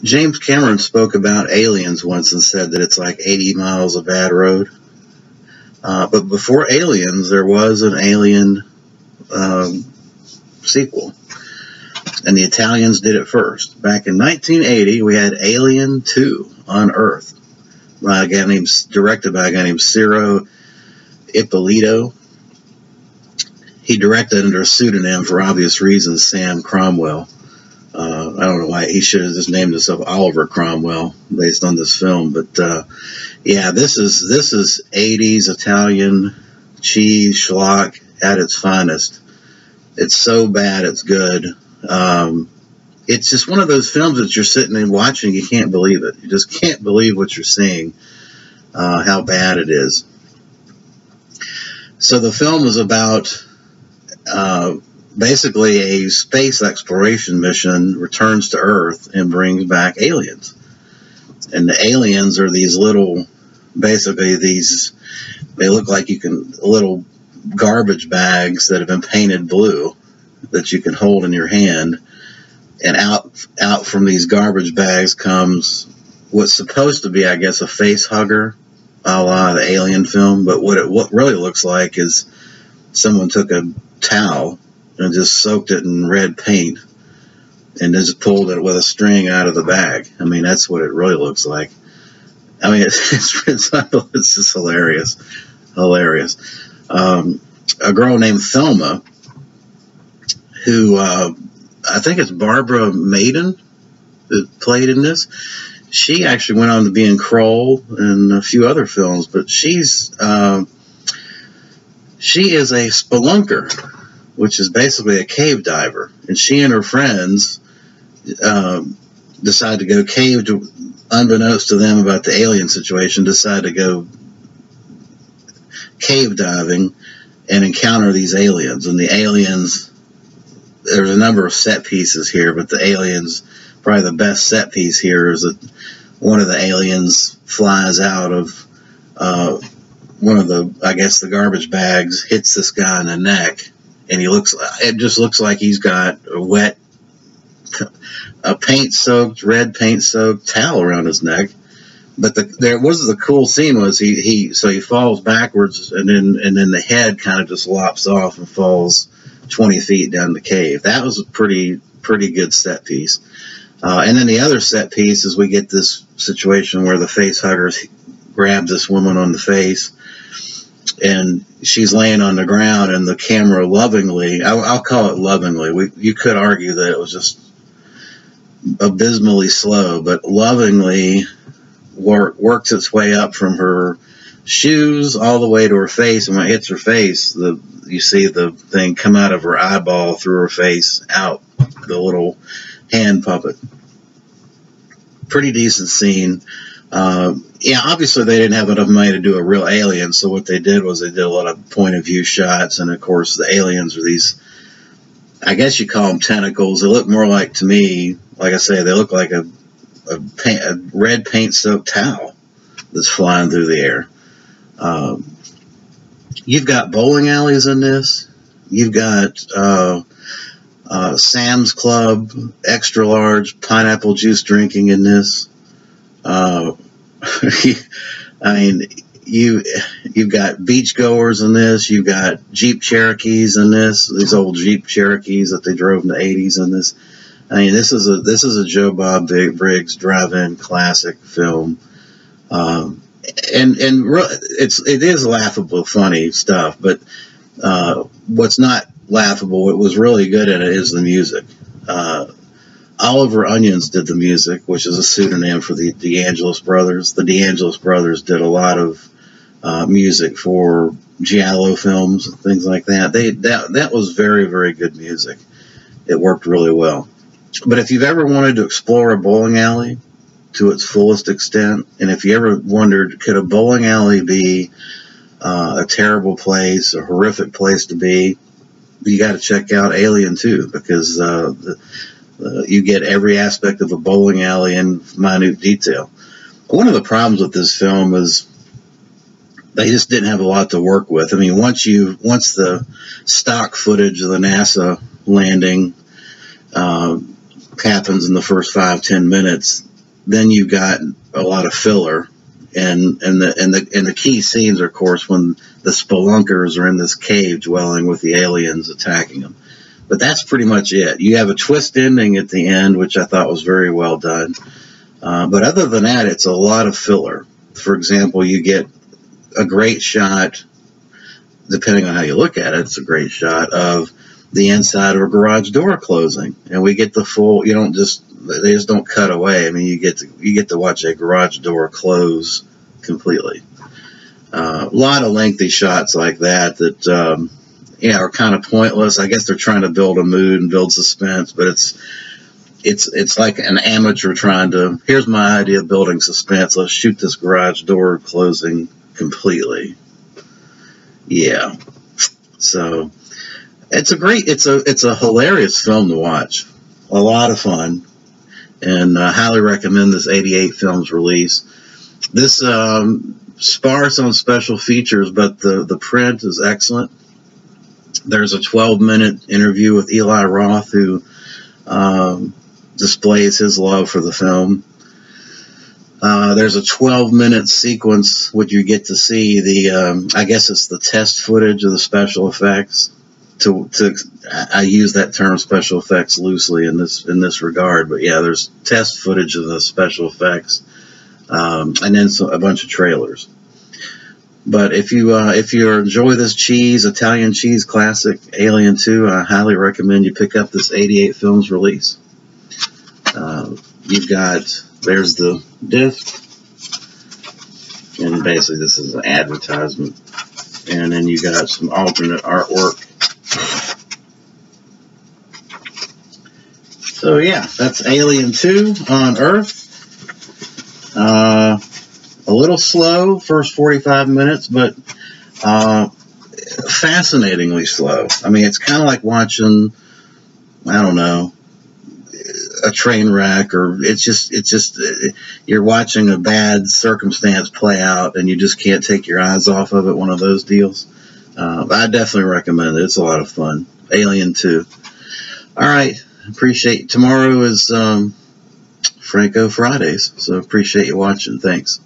James Cameron spoke about Aliens once and said that it's like 80 miles of bad road. But before Aliens, there was an Alien sequel. And the Italians did it first. Back in 1980, we had Alien 2 on Earth, directed by a guy named Ciro Ippolito. He directed under a pseudonym for obvious reasons, Sam Cromwell. I don't know why he should have just named himself Oliver Cromwell based on this film, but yeah, this is 80s Italian cheese schlock at its finest. It's so bad it's good. It's just one of those films that you're sitting and watching, you can't believe it. You just can't believe what you're seeing, how bad it is. So the film is about basically a space exploration mission returns to Earth and brings back aliens. And the aliens are these little, basically they look like little garbage bags that have been painted blue that you can hold in your hand. And out from these garbage bags comes what's supposed to be, I guess, a face hugger, a la the Alien film. But what really looks like is someone took a towel and just soaked it in red paint and just pulled it with a string out of the bag. I mean, that's what it really looks like. I mean, it's just hilarious. A girl named Thelma, who I think it's Barbara Maiden that played in this. She actually went on to be in Kroll and a few other films, but she is a spelunker, which is basically a cave diver. And she and her friends decide to go unbeknownst to them about the alien situation, decide to go cave diving and encounter these aliens. And the aliens, there's a number of set pieces here, but the aliens, probably the best set piece here is that one of the aliens flies out of one of the, I guess, the garbage bags, hits this guy in the neck, and it just looks like he's got a red paint-soaked towel around his neck. But the cool scene was he falls backwards, and then the head kind of just lops off and falls 20 feet down the cave. That was a pretty good set piece. And then the other set piece is we get this situation where the face huggers grab this woman on the face, and she's laying on the ground, and the camera lovingly, I'll call it lovingly, you could argue that it was just abysmally slow, but lovingly works its way up from her shoes all the way to her face, and when it hits her face, you see the thing come out of her eyeball through her face, out the little hand puppet. Pretty decent scene. Yeah, obviously they didn't have enough money to do a real alien, so what they did was they did a lot of point of view shots, and of course the aliens are these, I guess you call them tentacles. They look more like, to me, like I say, they look like a red paint-soaked towel that's flying through the air. You've got bowling alleys in this. You've got Sam's Club, extra large pineapple juice drinking in this. I mean, you've got beachgoers in this. You've got Jeep Cherokees in this. These old Jeep Cherokees that they drove in the 80s in this. I mean, this is a Joe Bob Briggs drive-in classic film. And it is laughable, funny stuff, but what's not laughable, what was really good in it is the music. Oliver Onions did the music, which is a pseudonym for the DeAngelis brothers. The DeAngelis brothers did a lot of music for giallo films and things like that. That was very, very good music. It worked really well. But if you've ever wanted to explore a bowling alley to its fullest extent, and if you ever wondered, could a bowling alley be a terrible place, a horrific place to be, you got to check out Alien 2, because you get every aspect of a bowling alley in minute detail. One of the problems with this film is they just didn't have a lot to work with. I mean, once the stock footage of the NASA landing happens in the first 5-10 minutes, then you've got a lot of filler, and the key scenes are, of course, when the spelunkers are in this cave dwelling with the aliens attacking them. But that's pretty much it. You have a twist ending at the end, which I thought was very well done. But other than that, it's a lot of filler. For example, you get a great shot, depending on how you look at it, it's a great shot of the inside of a garage door closing, and we get the full. They just don't cut away. I mean, you get to watch a garage door close completely. A lot of lengthy shots like that are kind of pointless. I guess they're trying to build a mood and build suspense, but it's like an amateur trying to, here's my idea of building suspense, let's shoot this garage door closing completely. Yeah. So it's a hilarious film to watch. A lot of fun, and I highly recommend this 88 Films release. This sparse on special features, but the print is excellent. There's a 12-minute interview with Eli Roth, who displays his love for the film. There's a 12-minute sequence which you get to see I guess it's the test footage of the special effects. I use that term special effects loosely in this regard, but yeah, there's test footage of the special effects, and then a bunch of trailers. But if you enjoy this Italian cheese classic, Alien 2, I highly recommend you pick up this 88 Films release. There's the disc, and basically this is an advertisement, and then you got some alternate artwork. So yeah, that's Alien 2 on Earth. A little slow first 45 minutes, but fascinatingly slow. I mean, it's kind of like watching, I don't know, a train wreck, or it's just you're watching a bad circumstance play out, and you just can't take your eyes off of it. One of those deals. I definitely recommend it. It's a lot of fun. Alien 2. All right. Appreciate. Tomorrow is Franco Fridays, so appreciate you watching. Thanks.